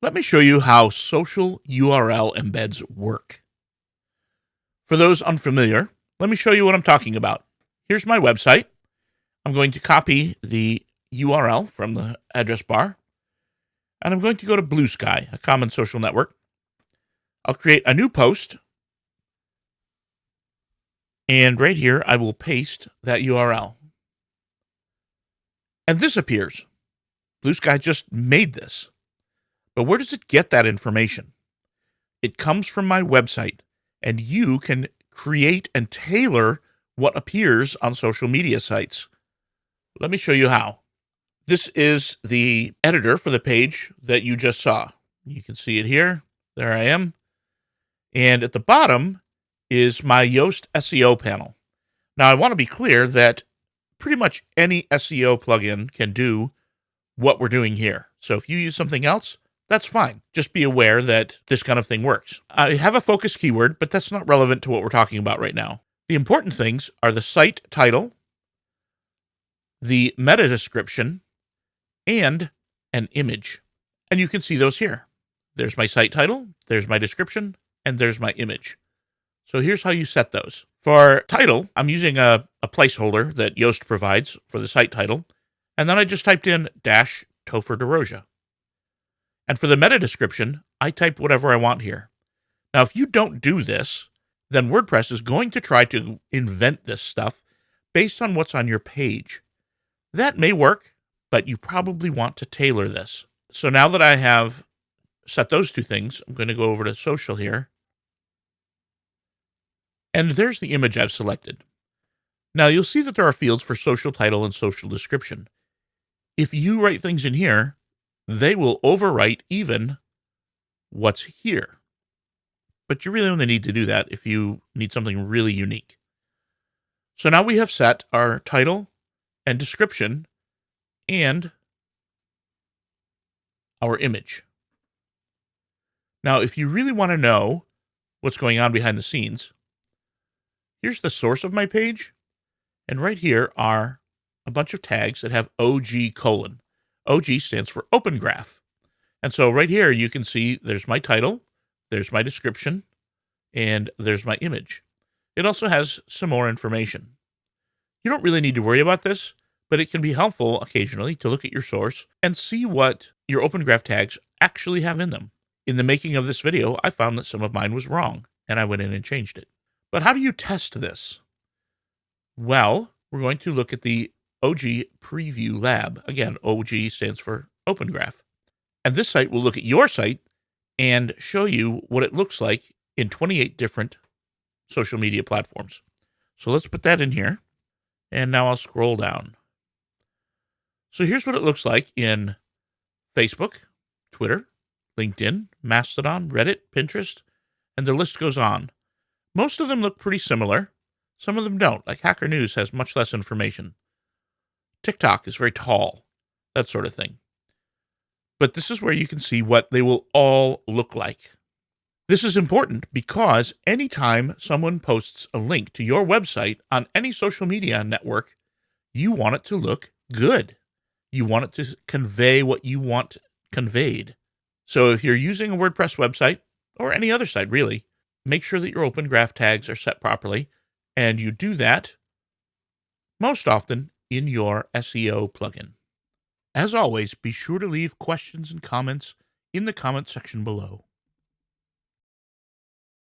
Let me show you how social URL embeds work. For those unfamiliar, let me show you what I'm talking about. Here's my website. I'm going to copy the URL from the address bar, and I'm going to go to Blue Sky, a common social network. I'll create a new post, and right here I will paste that URL. And this appears. Blue Sky just made this. But where does it get that information? It comes from my website, and you can create and tailor what appears on social media sites. Let me show you how. This is the editor for the page that you just saw. You can see it here. There I am. And at the bottom is my Yoast SEO panel. Now, I want to be clear that pretty much any SEO plugin can do what we're doing here. So if you use something else, that's fine. Just be aware that this kind of thing works. I have a focus keyword, but that's not relevant to what we're talking about right now. The important things are the site title, the meta description, and an image. And you can see those here. There's my site title, there's my description, and there's my image. So here's how you set those. For title, I'm using a placeholder that Yoast provides for the site title, and then I just typed in -Topher DeRosia. And for the meta description, I type whatever I want here. Now, if you don't do this, then WordPress is going to try to invent this stuff based on what's on your page. That may work, but you probably want to tailor this. So now that I have set those two things, I'm going to go over to social here. And there's the image I've selected. Now you'll see that there are fields for social title and social description. If you write things in here, they will overwrite even what's here. But you really only need to do that if you need something really unique. So now we have set our title and description and our image. Now, if you really want to know what's going on behind the scenes, here's the source of my page. And right here are a bunch of tags that have OG colon. OG stands for Open Graph. And so right here, you can see there's my title, there's my description, and there's my image. It also has some more information. You don't really need to worry about this, but it can be helpful occasionally to look at your source and see what your Open Graph tags actually have in them. In the making of this video, I found that some of mine was wrong, and I went in and changed it. But how do you test this? Well, we're going to look at the OG Preview Lab. Again, OG stands for Open Graph. And this site will look at your site and show you what it looks like in 28 different social media platforms. So let's put that in here. And now I'll scroll down. So here's what it looks like in Facebook, Twitter, LinkedIn, Mastodon, Reddit, Pinterest, and the list goes on. Most of them look pretty similar. Some of them don't, like Hacker News has much less information. TikTok is very tall, that sort of thing. But this is where you can see what they will all look like. This is important because anytime someone posts a link to your website on any social media network, you want it to look good. You want it to convey what you want conveyed. So if you're using a WordPress website, or any other site really, make sure that your Open Graph tags are set properly, and you do that most often in your SEO plugin. As always, be sure to leave questions and comments in the comment section below.